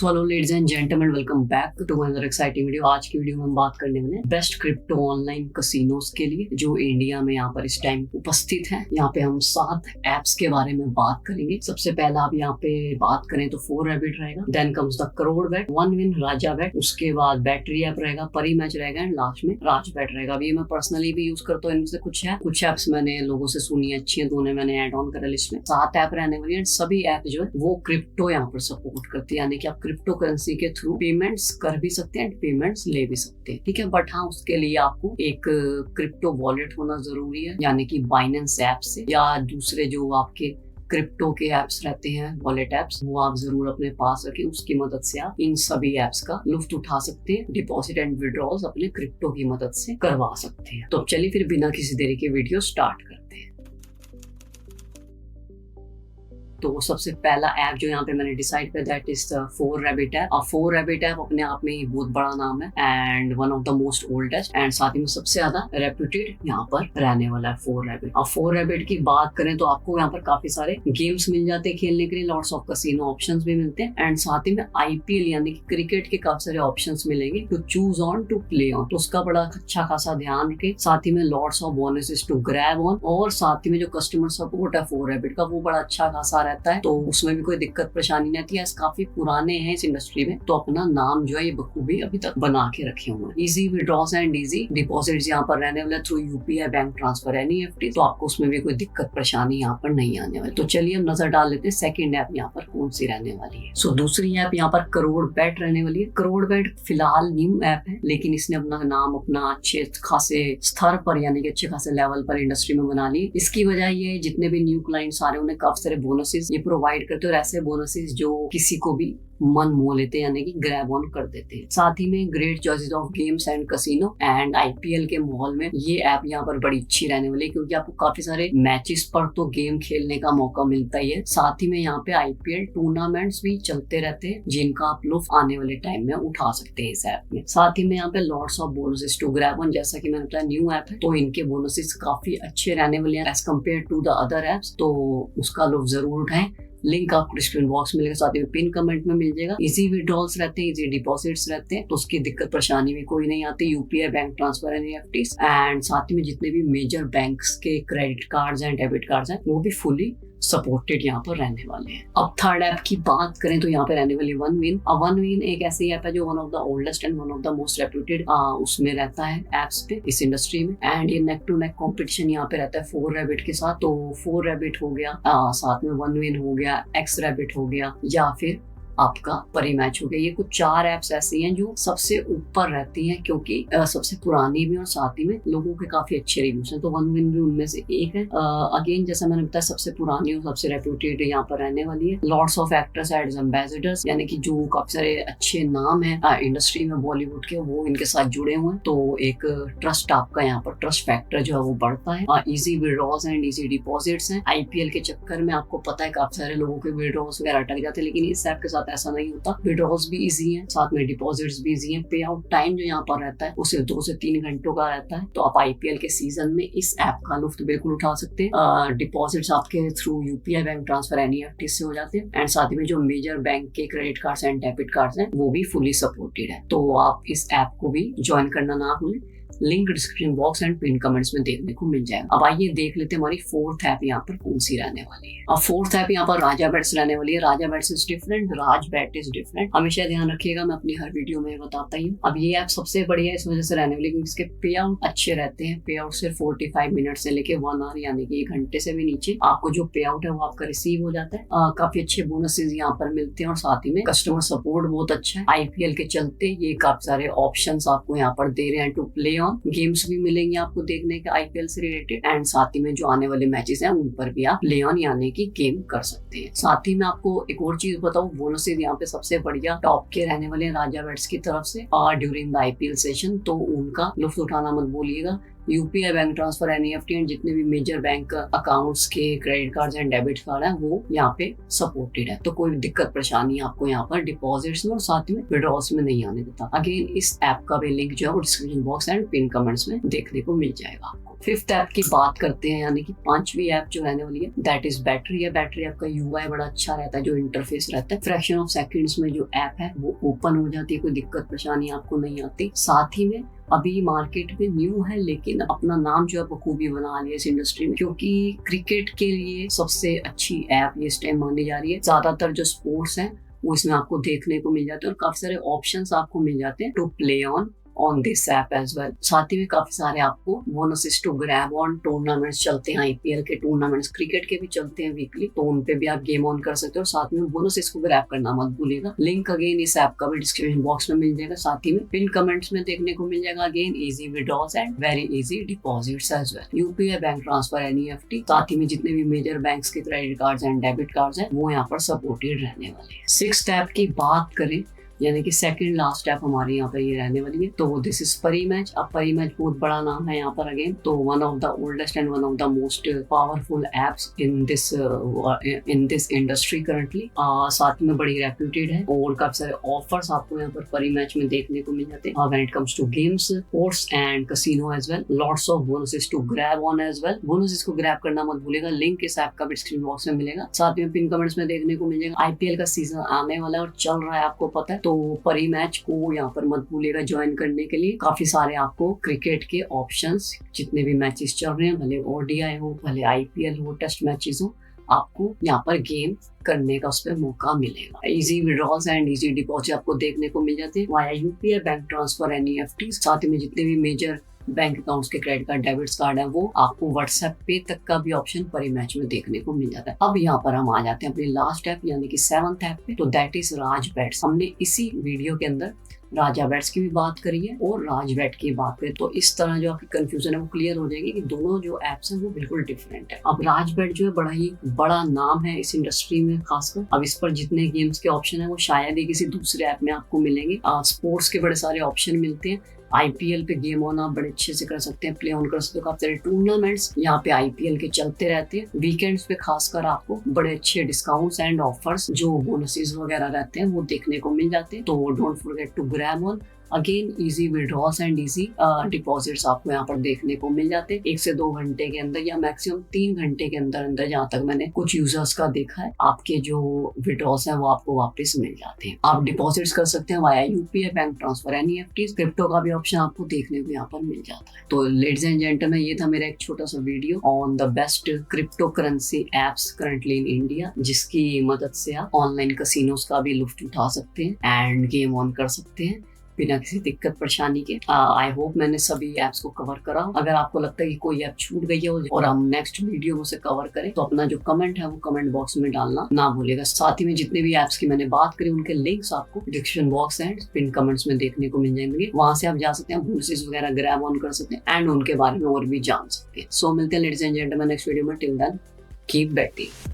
So hello ladies and gentleman, welcome back to another exciting video. आज की video में हम बात करने वाले हैं बेस्ट क्रिप्टो ऑनलाइन कसिनोज के लिए जो इंडिया में यहाँ पर इस टाइम उपस्थित है। यहाँ पे हम 7 एप्स के बारे में बात करेंगे। सबसे पहला आप यहाँ पे बात करें तो 4rabbit रहेगा, देन कम्स द करोड़बेट, OneWin, राजाबेट, उसके बाद बैटरी ऐप रहेगा, परी मैच रहेगा एंड लास्ट में राजबेट रहेगा। अभी मैं पर्सनली भी यूज करता हूँ, इनमें से कुछ एप्स मैंने लोगों से सुनी अच्छी है तो उन्हें मैंने ऐड ऑन करा लिस्ट में। 7 ऐप रहने वाली है, सभी ऐप जो है वो क्रिप्टो यहाँ पर सपोर्ट करती है, यानी कि आप क्रिप्टो करेंसी के थ्रू पेमेंट्स कर भी सकते हैं, पेमेंट्स ले भी सकते हैं, ठीक है। बट हाँ, उसके लिए आपको एक क्रिप्टो वॉलेट होना जरूरी है, यानी कि बाइनेंस ऐप से या दूसरे जो आपके क्रिप्टो के एप्स रहते हैं, वॉलेट एप्स, वो आप जरूर अपने पास रखें। उसकी मदद से आप इन सभी एप्स का लुफ्त उठा सकते हैं, डिपॉजिट एंड विड्रॉल्स अपने क्रिप्टो की मदद से करवा सकते हैं। तो चलिए फिर बिना किसी देरी के वीडियो स्टार्ट करते हैं। तो सबसे पहला ऐप जो यहाँ पे मैंने डिसाइड किया that is the 4rabbit app. और 4rabbit ऐप अपने आप में ही बहुत बड़ा नाम है and one of the most oldest and साथ ही में सबसे ज्यादा रेप्यूटेड यहाँ पर रहने वाला है 4rabbit। और 4rabbit की बात करें तो आपको यहाँ पर काफी सारे गेम्स मिल जाते हैं खेलने के लिए, लॉट्स ऑफ कसिनो ऑप्शंस भी मिलते हैं एंड साथ ही में IPL यानी कि क्रिकेट के काफी सारे ऑप्शंस मिलेंगे to choose on to play on. तो उसका बड़ा अच्छा खासा ध्यान रखें। साथ ही में lots of bonuses to grab on और साथ ही में जो कस्टमर सपोर्ट है 4rabbit का वो बड़ा अच्छा खासा रहता है, तो उसमें भी कोई दिक्कत परेशानी नहीं आती है। काफी पुराने हैं इस इंडस्ट्री में, तो अपना नाम जो है ये बखूबी अभी तक बना के रखे हुए हैं। Easy withdrawals and easy deposits यहाँ पर रहने वाले through UPI, bank transfer, NEFT, तो आपको उसमें भी कोई दिक्कत परेशानी यहाँ पर नहीं आने वाली। तो चलिए हम नजर डाल लेते हैं सेकंड ऐप यहाँ पर कौन सी रहने वाली है। सो दूसरी ऐप यहाँ पर करोड़बेट रहने वाली है। करोड़बेट फिलहाल न्यू ऐप है, लेकिन इसने अपना नाम अपना अच्छे खासे स्तर पर यानी कि अच्छे खासे लेवल पर इंडस्ट्री में बना ली। इसकी वजह ये जितने भी न्यू क्लाइंट्स आ रहे हैं उन्हें काफी सारे बोनसेस ये प्रोवाइड करते हैं और ऐसे बोनसेस जो किसी को भी मन मोह लेते हैं, यानी कि ग्रैब ऑन कर देते हैं। साथ ही में great choices of games and casino and IPL के माहौल में ये ऐप यहाँ पर बड़ी अच्छी रहने वाली है, क्योंकि आपको काफी सारे मैचेस पर तो गेम खेलने का मौका मिलता ही है। साथ ही में यहाँ पे IPL टूर्नामेंट्स भी चलते रहते हैं जिनका आप लुत्फ आने वाले टाइम में उठा सकते हैं इस ऐप में। साथ ही में यहाँ पे lots of bonuses to grab on, जैसा कि मैंने बताया न्यू ऐप है तो इनके बोनसेस काफी अच्छे रहने वाले हैं as compare to the other apps, तो उसका लुत्फ जरूर उठाएं। लिंक आपको डिस्क्रिप्शन बॉक्स में मिलेगा, साथ ही पिन कमेंट में मिल जाएगा। इजी विड्रॉल्स रहते हैं, इजी डिपॉजिट्स रहते हैं, तो उसकी दिक्कत परेशानी भी कोई नहीं आती। UPI, bank transfer, NEFT and साथ ही में जितने भी मेजर बैंक्स के credit cards and debit cards हैं वो भी फुली सपोर्टेड यहाँ पर रहने वाले हैं। अब थर्ड ऐप की बात करें तो यहाँ पे रहने वाली OneWin। OneWin एक ऐसी ऐप है जो one of the oldest and one of the most reputed उसमें रहता है एप्स पे इस इंडस्ट्री में एंड ये नेक टू नेक कॉम्पिटिशन यहाँ पे रहता है 4rabbit के साथ। तो 4rabbit हो गया, साथ में OneWin हो गया, XRabbit हो गया या फिर आपका परी मैच हो गया। ये कुछ 4 ऐप्स ऐसी हैं जो सबसे ऊपर रहती हैं, क्योंकि सबसे पुरानी भी और साथ ही में लोगों के काफी अच्छे रिव्यूज हैं, तो OneWin भी उनमें से एक है। अगेन जैसा मैंने बताया सबसे पुरानी और सबसे रेप्यूटेड यहाँ पर रहने वाली है। Lots of actors as ambassadors, यानी कि जो काफी सारे अच्छे नाम है इंडस्ट्री में बॉलीवुड के, वो इनके साथ जुड़े हुए हैं, तो एक ट्रस्ट आपका यहाँ पर ट्रस्ट फैक्टर जो है वो बढ़ता है। Easy withdrawals and easy deposits हैं। IPL के चक्कर में आपको पता है काफी सारे लोगों के विड्रॉल्स वगैरह अटक जाते हैं, लेकिन इस ऐप के साथ ऐसा नहीं होता। विड्रॉल्स भी इजी हैं, साथ में डिपॉजिट्स भी इजी हैं। पे आउट टाइम जो यहाँ पर रहता है वो सिर्फ 2 से 3 घंटों का रहता है, तो आप IPL के सीजन में इस ऐप का लुफ्त बिल्कुल उठा सकते हैं। डिपॉजिट्स आपके through UPI, bank transfer, NEFT से हो जाते हैं एंड साथ ही में जो मेजर बैंक के credit cards and debit cards हैं वो भी फुली सपोर्टेड है, तो आप इस ऐप को भी ज्वाइन करना ना भूलें। Link description box and pin comments में देखने को मिल जाएगा। अब आइए देख लेते हैं हमारी 4th ऐप यहाँ पर कौन सी रहने वाली है। अब 4th ऐप यहाँ पर राजाबेट रहने वाली है। राजाबेट इज डिफरेंट, राजबेट इज डिफरेंट, हमेशा ध्यान रखिएगा, मैं अपनी हर वीडियो में बताता ही हूँ। अब ये ऐप सबसे बढ़िया इस वजह से रहने वाली क्योंकि इसके पे आउट अच्छे रहते हैं। पे आउट सिर्फ 45 मिनट से लेके 1 आवर यानी कि 1 घंटे से भी नीचे आपको जो पे आउट है वो आपका रिसीव हो जाता है। काफी अच्छे बोनसेस यहाँ पर मिलते हैं और साथ ही में कस्टमर सपोर्ट बहुत अच्छा है। IPL के चलते ये काफी सारे ऑप्शन आपको यहाँ पर दे रहे हैं टू प्ले ऑन। गेम्स भी मिलेंगे आपको देखने के IPL से रिलेटेड एंड साथ ही में जो आने वाले मैचेस हैं उन पर भी आप प्ले ऑन यानी कि गेम कर सकते हैं। साथ ही में आपको एक और चीज बताऊं, बोनसेस यहाँ पे सबसे बढ़िया टॉप के रहने वाले राजाबेट्स की तरफ से और ड्यूरिंग द IPL सेशन, तो उनका लुत्फ उठाना मत भूलिएगा। UPI, bank transfer, NEFT and जितने भी मेजर बैंक अकाउंट्स के credit card and debit card हैं वो यहाँ पे सपोर्टेड है। तो कोई दिक्कत परेशानी आपको यहाँ पर डिपॉजिट्स में और साथ में विड्रॉल्स में नहीं आने देता। अगेन इस ऐप का भी लिंक जो है वो description box and pin comments में देखने को मिल जाएगा आपको। फिफ्थ ऐप की बात करते हैं, यानी कि पांचवी ऐप जो रहने वाली है दैट इज बैटरी है। बैटरी ऐप का यूआई बड़ा अच्छा रहता है, जो इंटरफेस रहता है फ्रैक्शन ऑफ सेकंड्स में जो ऐप है वो ओपन हो जाती है, कोई दिक्कत परेशानी आपको नहीं आती। साथ ही में अभी मार्केट में न्यू है लेकिन अपना नाम जो है बखूबी बना लिया इस इंडस्ट्री में, क्योंकि क्रिकेट के लिए सबसे अच्छी ऐप ये इस टाइम मानी जा रही है। ज्यादातर जो स्पोर्ट्स हैं वो इसमें आपको देखने को मिल जाते हैं और काफी सारे ऑप्शंस आपको मिल जाते हैं to play on this app as well. साथ ही में काफी सारे आपको bonuses to grab on tournaments चलते हैं, आईपीएल के टूर्नामेंट्स, क्रिकेट के भी चलते हैं वीकली, तो उन पे भी आप गेम ऑन कर सकते हो और साथ में बोनसेस को ग्रैब करना मत भूलिएगा। लिंक अगेन इस ऐप का भी डिस्क्रिप्शन बॉक्स में मिल जाएगा, साथ ही में पिन कमेंट्स में देखने को मिल जाएगा। Again easy withdrawals and very easy deposits as well. UPI, bank transfer, NEFT, साथ ही में जितने भी मेजर बैंक्स के credit cards and debit cards हैं वो यहाँ पर सपोर्टेड रहने वाले हैं। सिक्स्थ ऐप की बात करें, यानी कि सेकंड लास्ट ऐप हमारे यहाँ पर ये रहने वाली है, तो दिस इज परीमैच। अब परीमैच बहुत बड़ा नाम है यहाँ पर अगेन, तो one of the oldest and one of the most powerful apps in this industry currently. साथ में बड़ी रेप्यूटेड है और काफी सारे ऑफर्स आपको यहाँ पर परीमैच में देखने को मिल जाते हैं when it comes to games, sports and casino as well. Lots of bonuses to grab on as well. Bonuses को ग्रैब करना मत भूलिएगा, लिंक इस ऐप का भी डिस्क्रिप्शन बॉक्स में मिलेगा, साथ में पिन कमेंट्स में देखने को मिल जाएगा। आईपीएल का सीजन आने वाला है और चल रहा है, आपको पता है, तो परी मैच को यहाँ पर मत भूलिएगा ज्वाइन करने के लिए। काफी सारे आपको क्रिकेट के ऑप्शंस, जितने भी मैचेस चल रहे हैं, भले ओडीआई हो, भले आईपीएल हो, टेस्ट मैचेस हो, आपको यहाँ पर गेम करने का उस पर मौका मिलेगा। Easy withdrawals and easy deposit आपको देखने को मिल जाते हैं via UPI, bank transfer, NEFT, साथ में जितने भी मेजर बैंक अकाउंट्स के क्रेडिट कार्ड, डेबिट कार्ड है वो आपको व्हाट्सएप पे तक का भी ऑप्शन परी मैच में देखने को मिल जाता है। अब यहाँ पर हम आ जाते हैं अपनी लास्ट ऐप यानी कि सेवंथ ऐप पे, तो दैट इज राज बेट्स। हमने इसी वीडियो के अंदर राजा बेट्स की भी बात करी है और राज बेट की बात करें, तो इस तरह जो आपकी कंफ्यूजन है वो क्लियर हो जाएगी कि दोनों जो एप्स हैं वो बिल्कुल डिफरेंट है। अब राज बेट जो है बड़ा ही बड़ा नाम है इस इंडस्ट्री में खासकर। अब इस पर जितने गेम्स के ऑप्शन है वो शायद ही किसी दूसरे ऐप में आपको मिलेंगे। स्पोर्ट्स के बड़े सारे ऑप्शन मिलते हैं, आईपीएल पे गेम ऑन आप बड़े अच्छे से कर सकते हैं, प्ले ऑन कर सकते हो। काफी सारे टूर्नामेंट्स यहाँ पे आईपीएल के चलते रहते हैं, वीकेंड्स पे खासकर आपको बड़े अच्छे डिस्काउंट्स एंड ऑफर्स, जो बोनसेस वगैरह रहते हैं वो देखने को मिल जाते हैं। तो don't forget to grab on. Again easy withdrawals and easy deposits आपको यहाँ पर देखने को मिल जाते हैं 1 से 2 घंटे के अंदर या मैक्सिमम 3 घंटे के अंदर अंदर। जहाँ तक मैंने कुछ यूजर्स का देखा है, आपके जो विड्रॉल्स हैं वो आपको वापस मिल जाते हैं। आप डिपॉजिट्स कर सकते हैं via UPI, bank transfer, NEFT, crypto का भी ऑप्शन आपको देखने को यहाँ पर मिल जाता है। तो लेडीज एंड जेंटलमैन, ये था मेरा एक छोटा सा video on the best crypto currency apps currently in India, जिसकी मदद से आप ऑनलाइन कैसीनोस का भी लुत्फ उठा सकते हैं एंड गेम ऑन कर सकते हैं बिना किसी दिक्कत परेशानी के। आई होप मैंने सभी एप्स को कवर करा। अगर आपको लगता है कि कोई ऐप छूट गई है और हम नेक्स्ट वीडियो में उसे कवर करें, तो अपना जो कमेंट है वो कमेंट बॉक्स में डालना ना भूलिएगा। साथ ही में जितने भी एप्स की मैंने बात करी उनके लिंक्स आपको description box and pin comments में देखने को मिल जाएंगे। वहां से आप जा सकते हैं, बोनसेस वगैरह ग्रैब ऑन कर सकते हैं एंड उनके बारे में और भी जान सकते हैं। सो मिलते हैं ladies and gentleman next video में। Till then keep betting.